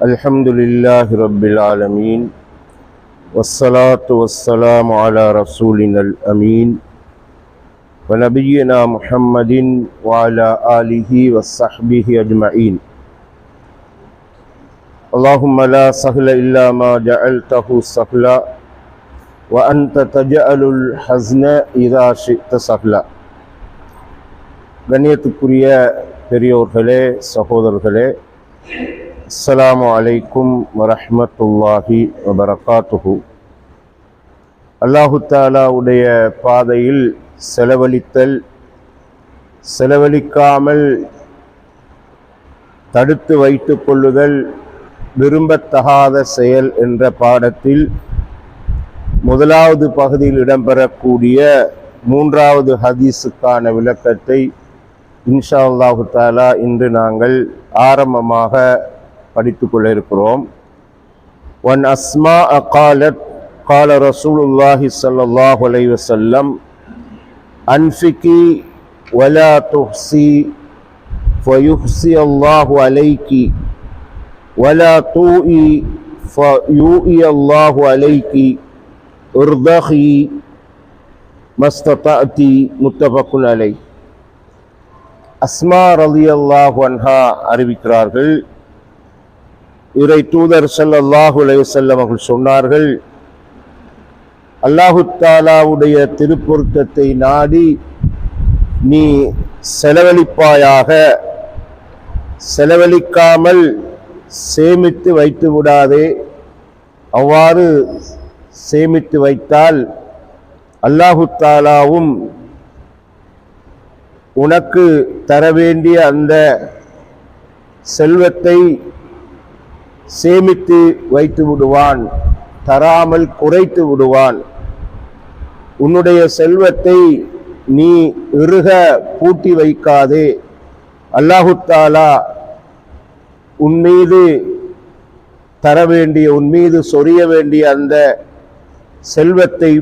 الحمد لله رب العالمين والصلاة والسلام على رسولنا الأمين ونبينا محمد وعلى آله وصحبه أجمعين. اللهم لا سهل إلا ما جعلته سهلا وأنت تجعل الحزن إذا شئت سهلا. கண்ணியத்துக்குரிய பெரியோர்களே, சகோதரர்களே, அஸ்ஸலாமு அலைக்கும் வரஹ்மத்துல்லாஹி வபரகாத்துஹு. அல்லாஹு தஆலாவுடைய பாதையில் செலவழித்தல், செலவழிக்காமல் தடுத்து வைத்துக் கொள்ளுதல் விரும்பத்தகாத செயல் என்ற பாடத்தில் முதலாவது பகுதியில் இடம்பெறக்கூடிய மூன்றாவது ஹதீஸுக்கான விளக்கத்தை இன்ஷா அல்லாஹு தஆலா இன்று நாங்கள் ஆரம்பமாக படித்துக் கொள்ள இருக்கிறோம். வன் அஸ்மா காலத் கால ரசூலுல்லாஹி ஸல்லல்லாஹு அலைஹி வஸல்லம் அன்ஃபிகி வலா துஹ்சி ஃபயுஹ்சி அல்லாஹு அலைக்கி வலா தூஇ ஃபயூஇ அல்லாஹு அலைக்கி உர்தஹி மஸ்ததஅதி. முத்தஃபக்குன் அலைஹ். அஸ்மா ரலியல்லாஹு அன்ஹா அறிவிக்கிறார்கள், இறை தூதர் ஸல்லல்லாஹு அலைஹி வஸல்லம் அவர்கள் சொன்னார்கள், அல்லாஹு தஆலாவுடைய திருப்பொருத்தத்தை நாடி நீ செலவழிப்பாயாக, செலவழிக்காமல் சேமித்து வைத்து விடாதே. அவ்வாறு சேமித்து வைத்தால் அல்லாஹு தஆலாவும் உனக்கு தர வேண்டிய அந்த செல்வத்தை சேமித்து வைத்து விடுவான், தராமல் குறைத்து விடுவான். உன்னுடைய செல்வத்தை நீ இறுக பூட்டி வைக்காதே. அல்லாஹு தஆலா உன்மீது தர வேண்டிய, உன்மீது சொரிய வேண்டிய அந்த செல்வத்தை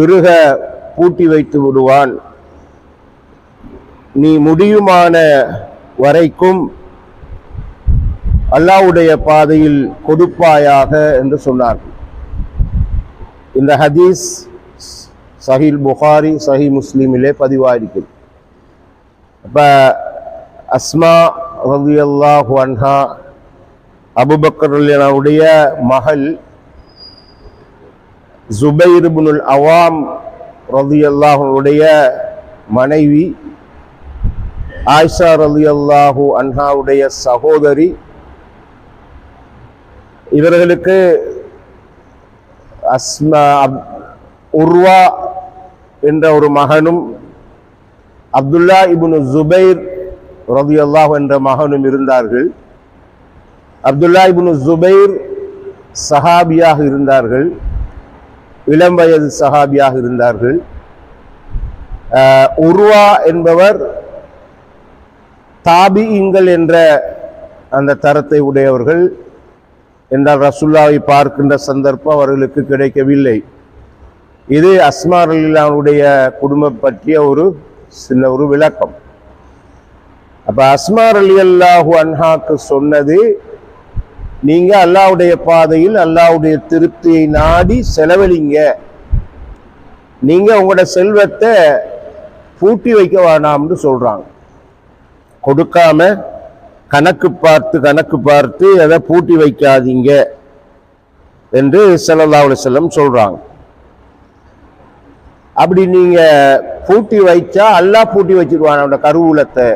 இறுக பூட்டி வைத்து விடுவான். நீ முடியுமான வரைக்கும் அல்லாஹ்வுடைய பாதையில் கொடுப்பாயாக என்று சொன்னார்கள். இந்த ஹதீஸ் சஹீல் புகாரி, சஹீஹ் முஸ்லிமிலே பதிவாயிருக்கிறது. அப்ப அஸ்மா ரலியல்லாஹு அன்ஹா அபூபக்கர் ரலியல்லாஹுடைய மகள் ஜுபைர் இப்னுல் அவாம் ரலியல்லாஹுடைய மனைவி ஆயிஷா ரலியல்லாஹு அன்ஹாவுடைய சகோதரி. இவர்களுக்கு உர்வா என்ற ஒரு மகனும் அப்துல்லா இப்னு ஜுபைர் ரலியல்லாஹு என்ற மகனும் இருந்தார்கள். அப்துல்லா இப்னு ஜுபைர் சஹாபியாக இருந்தார்கள், இளம் வயது சஹாபியாக இருந்தார்கள். உர்வா என்பவர் தாபிஈன்கள் என்ற அந்த தரத்தை உடையவர்கள் என்றால் ரசூலுல்லாஹை பார்க்கின்ற சந்தர்ப்பம் அவர்களுக்கு கிடைக்கவில்லை. இது அஸ்மா ரலியல்லாஹுடைய குடும்பம் பற்றிய ஒரு சின்ன ஒரு விளக்கம். அப்ப அஸ்மா ரலியல்லாஹு அன்ஹாக்கு சொன்னது, நீங்க அல்லாஹ்வுடைய பாதையில் அல்லாஹ்வுடைய திருப்தியை நாடி செலவழிங்க, நீங்க உங்களோட செல்வத்தை பூட்டி வைக்க வேணாம்னு சொல்றாங்க. கொடுக்காம கணக்கு பார்த்து அதை பூட்டி வைக்காதீங்க என்று ஸல்லல்லாஹு அலைஹி வஸல்லம் சொல்றாங்க. அப்படி நீங்க பூட்டி வைச்சா அல்லாஹ் பூட்டி வச்சிருவான் அவனோட கருவூலத்தை.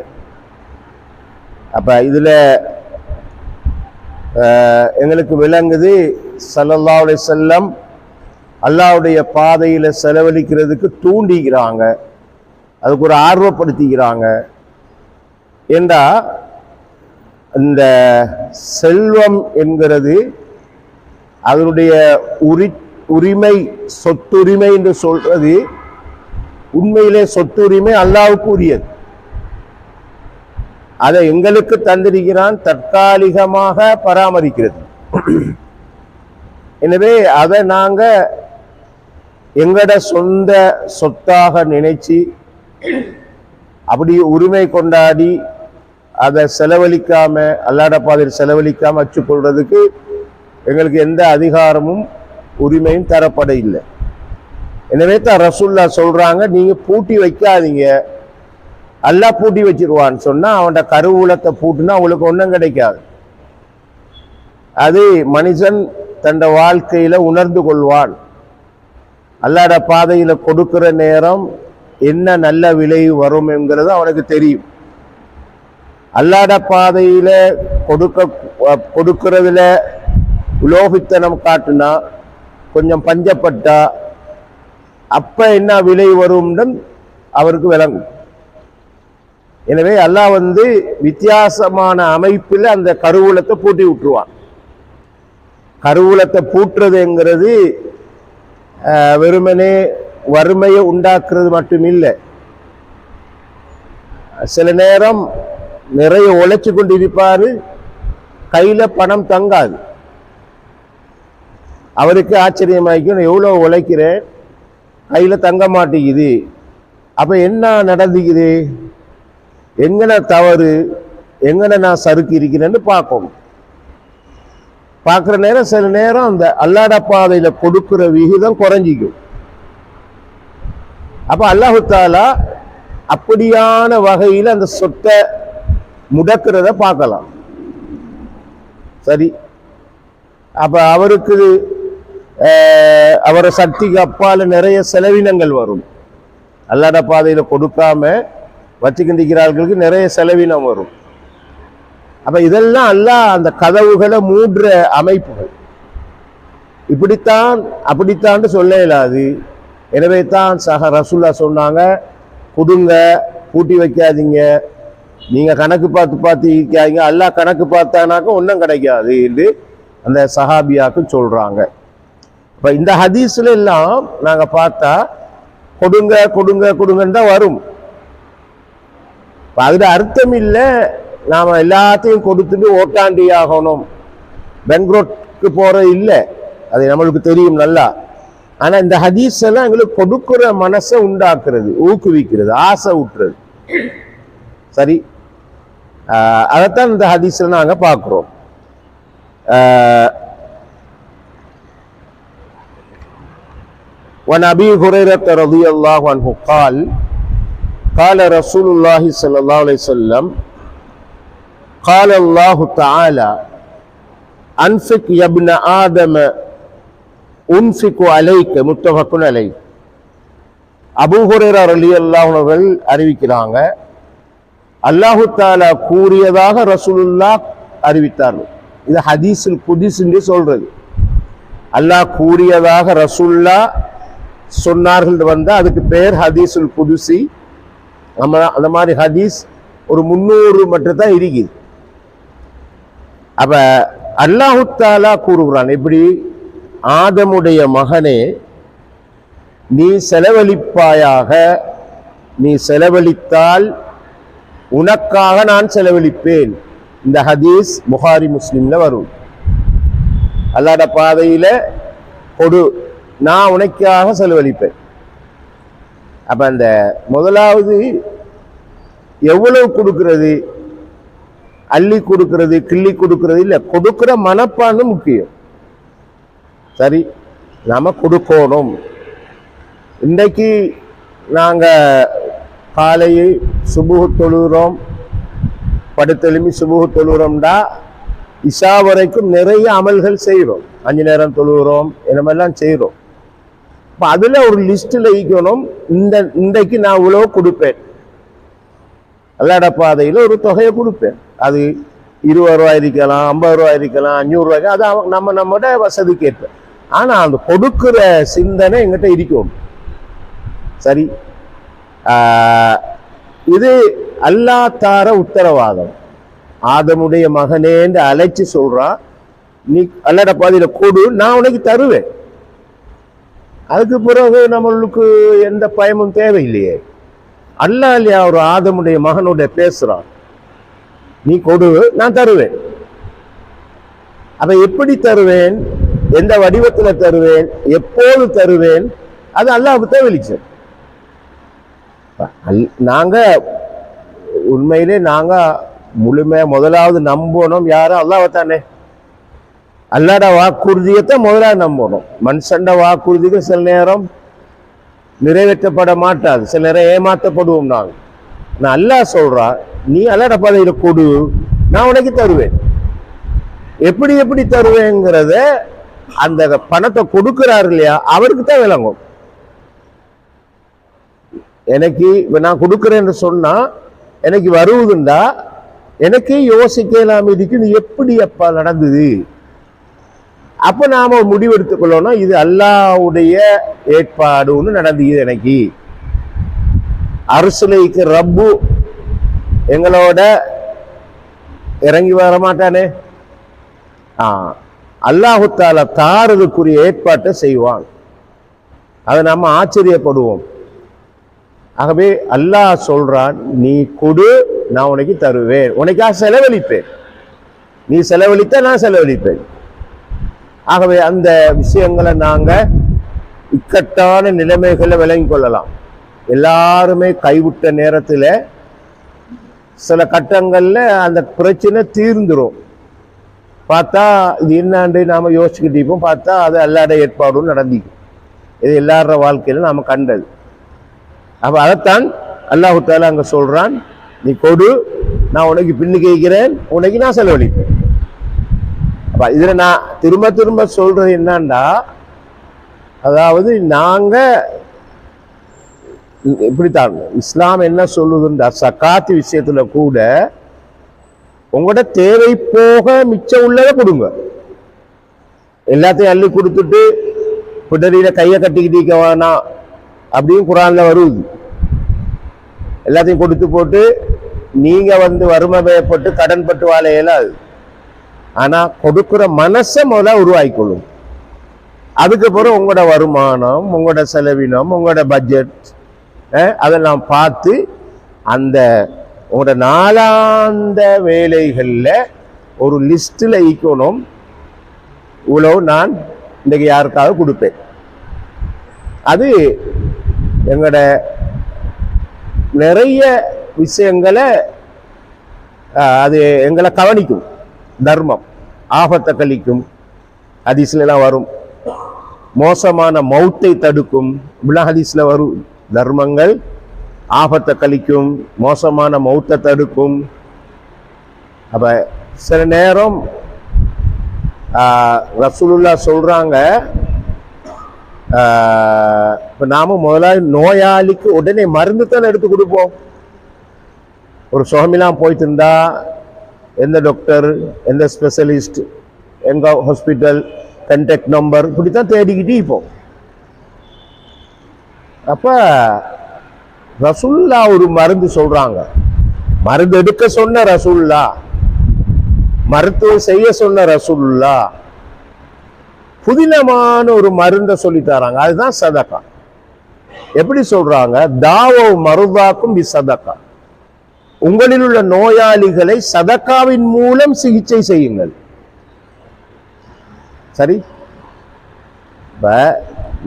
அப்ப இதுல எங்களுக்கு விளங்குது, ஸல்லல்லாஹு அலைஹி வஸல்லம் அல்லாஹ்வுடைய பாதையில செலவழிக்கிறதுக்கு தூண்டிக்கிறாங்க, அதுக்கு ஒரு ஆர்வப்படுத்திக்கிறாங்க. ஏண்டா இந்த செல்வம் என்கிறது அதனுடைய உரிமை, சொத்துரிமை என்று சொல்றது உண்மையிலே சொத்துரிமை அல்லாஹ்வுக்கு உரியது. அதை எங்களுக்கு தந்திருக்கிறான், தற்காலிகமாக பராமரிக்கிறது. எனவே அதை நாங்க எங்கட சொந்த சொத்தாக நினைச்சு அப்படி உரிமை கொண்டாடி அதை செலவழிக்காம அல்லாஹ்வுடைய பாதையில் செலவழிக்காம வச்சுக்கொள்றதுக்கு எங்களுக்கு எந்த அதிகாரமும் உரிமையும் தரப்பட இல்லை. எனவே தான் ரசூல்லா சொல்றாங்க, நீங்க பூட்டி வைக்காதீங்க, அல்லாஹ் பூட்டி வச்சிருவான்னு சொன்னா அவனோட கருவூலத்தை பூட்டுனா அவங்களுக்கு ஒன்றும் கிடைக்காது. அது மனுஷன் தன் வாழ்க்கையில உணர்ந்து கொள்வான். அல்லாஹ்வுடைய பாதையில கொடுக்கிற நேரம் என்ன நல்ல விலை வரும் என்கிறது அவனுக்கு தெரியும். அல்லாஹ்வுடைய பாதையில கொடுக்கிறதுல உலோகித்தனம் காட்டுனா, கொஞ்சம் பஞ்சப்பட்டா அப்ப என்ன விலை வரும் அவருக்கு விளங்கும். எனவே அல்லாஹ் வித்தியாசமான அமைப்பில் அந்த கருவூலத்தை பூட்டி விட்டுருவான். கருவூலத்தை பூட்டுறதுங்கிறது வெறுமனே வறுமையை உண்டாக்குறது மட்டும் இல்லை. சில நேரம் நிறைய உழைச்சு கொண்டு இருப்பாரு, கையில பணம் தங்காது. அவருக்கு ஆச்சரியமாய்க்கும், எவ்வளவு உழைக்கிறேன் கையில தங்க மாட்டேங்குது, அப்ப என்ன நடந்துக்குது, எங்கன தவறு, எங்கன நான் சறுக்கி இருக்கிறேன்னு பார்க்கணும். பார்க்குற நேரம் சில நேரம் அந்த அல்லாஹ்வுடைய பாதையில கொடுக்கிற விகிதம் குறைஞ்சிக்கும். அப்ப அல்லாஹ் தஆலா அப்படியான வகையில் அந்த சொத்தை முடக்கிறத பார்க்கலாம். சரி, அப்ப அவருக்கு அவரை சக்திக்கு அப்பால நிறைய செலவினங்கள் வரும். அல்லாஹ்வுடைய பாதையில கொடுக்காம வச்சுக்கின்றிருக்கிறார்களுக்கு நிறைய செலவினம் வரும். அப்ப இதெல்லாம் அல்லாஹ் அந்த கதவுகளை மூடுற அமைப்புகள். இப்படித்தான் அப்படித்தான் சொல்ல இயலாது. எனவே தான் ரசூலுல்லாஹ் சொன்னாங்க, கொடுங்க, பூட்டி வைக்காதீங்க, நீங்க கணக்கு பார்த்து இருக்காங்க, அல்லாஹ் கணக்கு பார்த்தானாக்க ஒன்றும் கிடைக்காது என்று அந்த சஹாபியாக்கு சொல்றாங்க. இப்ப இந்த ஹதீஸ்ல எல்லாம் நாங்க பார்த்தா கொடுங்க கொடுங்க கொடுங்கன்னு தான் வரும். அதுல அர்த்தம் இல்லை நாம எல்லாத்தையும் கொடுத்துட்டு ஓட்டாண்டி ஆகணும், பெங்க்ரோட்க்கு போறது இல்லை, அது நம்மளுக்கு தெரியும் நல்லா. ஆனா இந்த ஹதீஸ் எல்லாம் எங்களுக்கு கொடுக்கிற மனசை உண்டாக்குறது, ஊக்குவிக்கிறது, ஆசை ஊட்டுறது. சரி, அதைத்தான் இந்த ஹதீஸ்ல நாங்க பார்க்கிறோம். وعن أبي هريرة رضي الله عنه قال قال رسول الله صلى الله عليه وسلم قال الله تعالى أنفق يا ابن آدم أنفق عليك متفق عليه. அபூ ஹுரைரா ரலியல்லாஹு அன்ஹு அவர்கள் அறிவிக்கிறாங்க, அல்லாஹு தஆலா கூறியதாக ரசூலுல்லாஹ் அறிவித்தார்கள். இது ஹதீஸுல் குத்ஸி என்று சொல்றது. அல்லாஹ் கூறியதாக ரசூலுல்லாஹ் சொன்னார்கள் அதுக்கு பேர் ஹதீஸுல் குத்ஸி. அந்த மாதிரி ஹதீஸ் ஒரு 300 மட்டும் தான் இருக்குது. அப்ப அல்லாஹு தஆலா கூறுகிறான், எப்படி, ஆதமுடைய மகனே நீ செலவழிப்பாயாக, நீ செலவழித்தால் உனக்காக நான் செலவழிப்பேன். இந்த ஹதீஸ் புகாரி முஸ்லிம்ல வரும். அல்லாஹ்வுடைய பாதையில கொடு, நான் உனக்காக செலவழிப்பேன். அப்ப அந்த முதலாவது எவ்வளவு கொடுக்கிறது, அள்ளி கொடுக்கிறது, கிள்ளி கொடுக்கிறது இல்லை, கொடுக்கிற மனப்பான்மை முக்கியம். சரி, நாம கொடுக்கணும். இன்றைக்கு நாங்க காலையை சுபுஹ் தொழுகிறோம், படுத்தெலும்பி சுபுஹ் தொழுகிறோம்டா இஷா வரைக்கும் நிறைய அமல்கள் செய்கிறோம், 5 நேரம் தொழுகிறோம், என்னமெல்லாம் செய்கிறோம். இப்போ அதுல ஒரு லிஸ்ட்ல ஈக்கணும், இன்றைக்கு நான் இவ்வளோ கொடுப்பேன், அல்லாஹ்வுடைய பாதையில் ஒரு தொகையை கொடுப்பேன். அது 20 ரூபாய் இருக்கலாம், 50 ரூபாய் இருக்கலாம், 500 ரூபாய்க்கு, அது நம்மோட வசதி கேட்பேன். ஆனா அந்த கொடுக்கிற சிந்தனை எங்கிட்ட இருக்கும். சரி, இது அல்லாஹ் தார உத்தரவாதம். ஆதமுடைய மகனேன்னு அழைச்சி சொல்றான், நீ அல்லாஹ்வுடைய பாதையில கொடு, நான் உனக்கு தருவேன். அதுக்கு பிறகு நம்மளுக்கு எந்த பயமும் தேவையில்லையே. அல்லாஹ் இல்லையா ஒரு ஆதமுடைய மகனுடைய பேசுறான், நீ கொடு, நான் தருவேன். அப்ப எப்படி தருவேன், எந்த வடிவத்துல தருவேன், எப்போது தருவேன், அது அல்லாஹ்வுக்கு தான் வெளிச்சம். நாங்க உண்மையிலே நாங்க முழுமையா முதலாவது நம்பணும் யாரும் அல்லாஹ்வைத்தானே. அல்லாஹ்ட வாக்குறுதியைத்தான் முதலாவது நம்பணும். மனுஷண்ட வாக்குறுதிகள் சில நேரம் நிறைவேற்றப்பட மாட்டாது, சில நேரம் ஏமாற்றப்படுவோம் நாங்கள். நான் அல்லாஹ் சொல்றான், நீ அல்லாஹ்ட பாதையில கொடு, நான் உனக்கு தருவேன். எப்படி எப்படி தருவேங்கிறத அந்த பணத்தை கொடுக்கிறாரு இல்லையா அவருக்கு தான் விளங்கும். எனக்கு நான் கொடுக்குறேன்னு சொன்னா எனக்கு வருவதுண்டா எனக்கு யோசிக்கலாம் இதுக்கு இது எப்படி அப்பா நடந்தது. அப்ப நாம ஒரு முடிவு எடுத்துக்கொள்ளணும், இது அல்லாஹ்வுடைய ஏற்பாடுன்னு நடந்தது. எனக்கு அரசுலைக்கு ரப்பு எங்களோட இறங்கி வர மாட்டானே. அல்லாஹு தஆலா தாரதுக்குரிய ஏற்பாட்டை செய்வான், அதை நம்ம ஆச்சரியப்படுவோம். ஆகவே அல்லாஹ் சொல்றான், நீ கொடு நான் உனக்கு தருவேன், உனக்காக செலவழிப்பேன், நீ செலவழித்த நான் செலவழிப்பேன். ஆகவே அந்த விஷயங்களை நாங்க இக்கட்டான நிலைமைகளை விளங்கி கொள்ளலாம். எல்லாருமே கைவிட்ட நேரத்தில் சில கட்டங்கள்ல அந்த பிரச்சனை தீர்ந்துடும். பார்த்தா இது என்னாண்டு நாம யோசிச்சுக்கிட்டு இருப்போம், பார்த்தா அது அல்லாஹ்வுடைய ஏற்பாடும் நடந்திக்கும். இது எல்லார வாழ்க்கையில நாம கண்டது. அப்ப அதைத்தான் அல்லாஹு தஆலா அங்க சொல்றான், நீ கொடு நான் உனக்கு பின்னுக்கு வைக்கிறேன், உனக்கு நான் செலவழிப்பேன். அப்ப இதுல நான் திரும்ப திரும்ப சொல்றது என்னன்னா, அதாவது நாங்க இப்படித்தான் இஸ்லாம் என்ன சொல்லுதுன்றா, சக்காத்து விஷயத்துல கூட உங்களோட தேவை போக மிச்சம் உள்ளதை கொடுங்க. எல்லாத்தையும் அள்ளி கொடுத்துட்டு பிடரியில கையை கட்டிக்கிட்டு வேணாம் அப்படின்னு குர்ஆன்ல வருது. எல்லாத்தையும் கொடுத்து போட்டு நீங்க வறுமை பயப்பட்டு கடன் பட்டு வாழ இயலாது. ஆனா கொடுக்குற மனசை முதல்ல உருவாக்கிக்கொள்ளும். அதுக்கப்புறம் உங்களோட வருமானம், உங்களோட செலவினம், உங்களோட பட்ஜெட் அதெல்லாம் பார்த்து அந்த உங்களோட நாளாந்த வேலைகள்ல ஒரு லிஸ்ட்ல ஈக்கணும், இவ்வளவு நான் இன்றைக்கு யாருக்காக கொடுப்பேன். அது எங்களோட நிறைய விஷயங்களை அது எங்களை கவனிக்கும். தர்மம் ஆபத்தை கழிக்கும், ஹதீஸ்ல எல்லாம் வரும். மோசமான மௌத்தை தடுக்கும், இப்படிலாம் ஹதீஸ்ல வரும். தர்மங்கள் ஆபத்தை கழிக்கும், மோசமான மௌத்தை தடுக்கும். அப்ப சில நேரம் ரசூலுல்லாஹ் சொல்றாங்க, இப்ப நாம முதல்ல நோயாளிக்கு உடனே மருந்து தான் எடுத்து கொடுப்போம். ஒரு சுகமிலாம் போயிட்டு இருந்தா எந்த டாக்டர், எந்த ஸ்பெஷலிஸ்ட், எங்க ஹாஸ்பிட்டல், கான்டாக்ட் நம்பர் இப்படித்தான் தேடிக்கிட்டு இப்போ. அப்ப ரசூலுல்லாஹ் ஒரு மருந்து சொல்றாங்க, மருந்து எடுக்க சொன்ன ரசூலுல்லாஹ், மருத்துவம் செய்ய சொன்ன ரசூலுல்லாஹ் புதினமான ஒரு மருந்தை சொல்லி தராங்க, அதுதான் சதகா. எப்படி சொல்றாங்க, தாவோ மருதாக்கும் பி சதகா, உங்களில் உள்ள நோயாளிகளை சதகாவின் மூலம் சிகிச்சை செய்யுங்கள். சரி,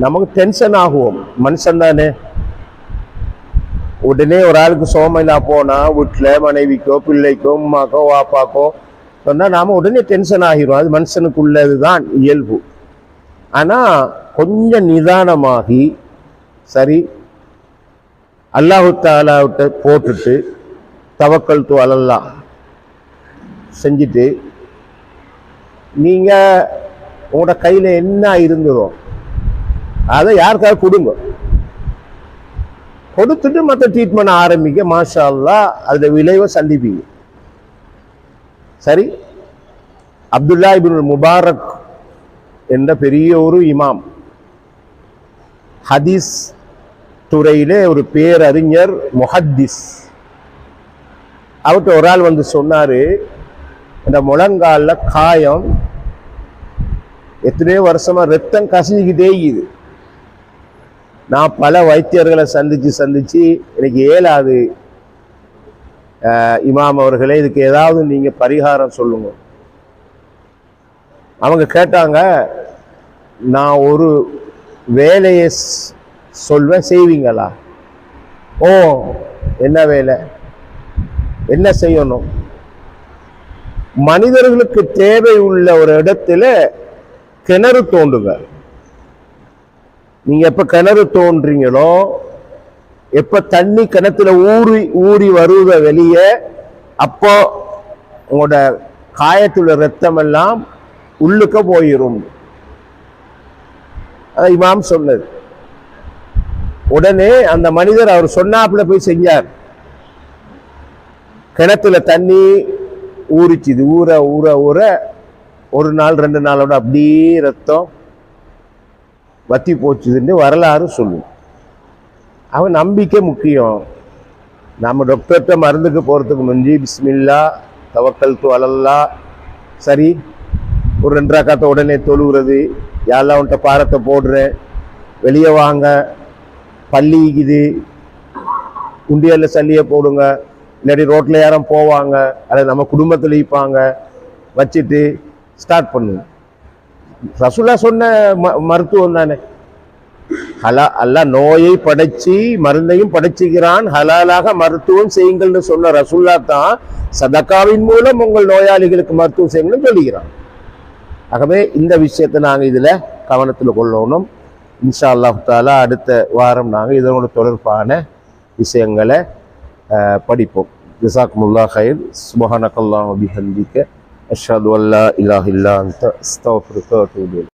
நமக்கு டென்ஷன் ஆகுவோம், மனுஷன் தானே. உடனே ஒரு ஆளுக்கு சோமையிலா போனா வீட்டுல மனைவிக்கோ பிள்ளைக்கோ அம்மாக்கோ வாப்பாக்கோ சொன்னா நாம உடனே டென்ஷன் ஆகிரும், அது மனுஷனுக்குள்ளதுதான் இயல்பு. ஆனா கொஞ்சம் நிதானமாகி சரி அல்லாஹு தஆலாவிட்ட போட்டுட்டு தவக்கல் து அலல்லாஹ் செஞ்சுட்டு நீங்க உங்களோட கையில என்ன இருந்ததோ அதை யாருக்காக கொடுங்க, கொடுத்துட்டு மற்ற ட்ரீட்மெண்ட் ஆரம்பிக்க, மாஷா அல்லாஹ் அதுல விளைவை சந்திப்பீங்க. சரி, அப்துல்லா இப்னு முபாரக் என்ற பெரிய ஒரு இமாம், ஹதீஸ் துறையிலே ஒரு பேரறிஞர், முஹத்திஸ். அவர்கிட்ட ஒரு ஆள் சொன்னாரு, இந்த முழங்கால காயம் எத்தனையோ வருஷமா ரத்தம் கசிஞ்சுக்கிட்டே இருக்குது, நான் பல வைத்தியர்களை சந்திச்சு எனக்கு இயலாது, இமாம் அவர்களே இதுக்கு ஏதாவது நீங்க பரிகாரம் சொல்லுங்க. அவங்க கேட்டாங்க, நான் ஒரு வேலையை சொல்வேன், செய்வீங்களா? ஓ, என்ன வேலை? என்ன செய்யணும்? மனிதர்களுக்கு தேவை உள்ள ஒரு இடத்துல கிணறு தோண்டுங்க. நீங்க எப்ப கிணறு தோன்றீங்களோ, எப்ப தண்ணி கிணத்துல ஊறி ஊறி வருவத வெளியே, அப்போ உங்களோட காயத்துள்ள ரத்தம் எல்லாம் உள்ளுக்க போயிரும். இமாம் சொன்னது. உடனே அந்த மனிதர் அவர் சொன்னாப்புல போய் செஞ்சார். கிணத்துல தண்ணி ஊறிச்சுது. ஊற ஊற ஊற ஒரு நாள் 2 நாளோட அப்படியே ரத்தம் வத்தி போச்சுதுன்னு வரலாறு சொல்லும். அவன் நம்பிக்கை முக்கியம். நம்ம டாக்டர்கிட்ட மருந்துக்கு போகிறதுக்கு முந்தி பிஸ்மில்லா தவக்கல்து அலல்லா, சரி ஒரு 2 ரக்காத்தை உடனே தொழுகிறது, யாரெல்லாம் உன்ட்ட பாரத்தை போடுறேன், வெளியே வாங்க, பள்ளிக்குது, உண்டியலில் சல்லியை போடுங்க, இல்லாட்டி ரோட்டில் யாரும் போவாங்க, அதை நம்ம குடும்பத்தில் ஈப்பாங்க, வச்சுட்டு ஸ்டார்ட் பண்ணுங்க. ரசூலா சொன்ன மருத்துவம் தானே. அல்லாஹ் நோயை படைச்சி மருந்தையும் படைச்சுக்கிறான், ஹலாலாக மருத்துவம் செய்யுங்கள்னு சொன்ன ரசூல்லா தான் சதக்காவின் மூலம் உங்கள் நோயாளிகளுக்கு மருத்துவம் செய்யுங்கள்னு சொல்லிக்கிறான். ஆகவே இந்த விஷயத்தை நாங்கள் இதில் கவனத்தில் கொள்ளணும். இன்ஷா அல்லாஹ் தஆலா அடுத்த வாரம் நாங்கள் இதனோட தொடர்பான விஷயங்களை படிப்போம். ஜஸாக்குமுல்லாஹ் கைர். சுப்ஹானக்கல்லாஹு வபிஹம்திக அஷ்ஹது அல்லா இலாஹ இல்லா அன்த அஸ்தக்ஃபிருக வ அத்தூபு இலைக்.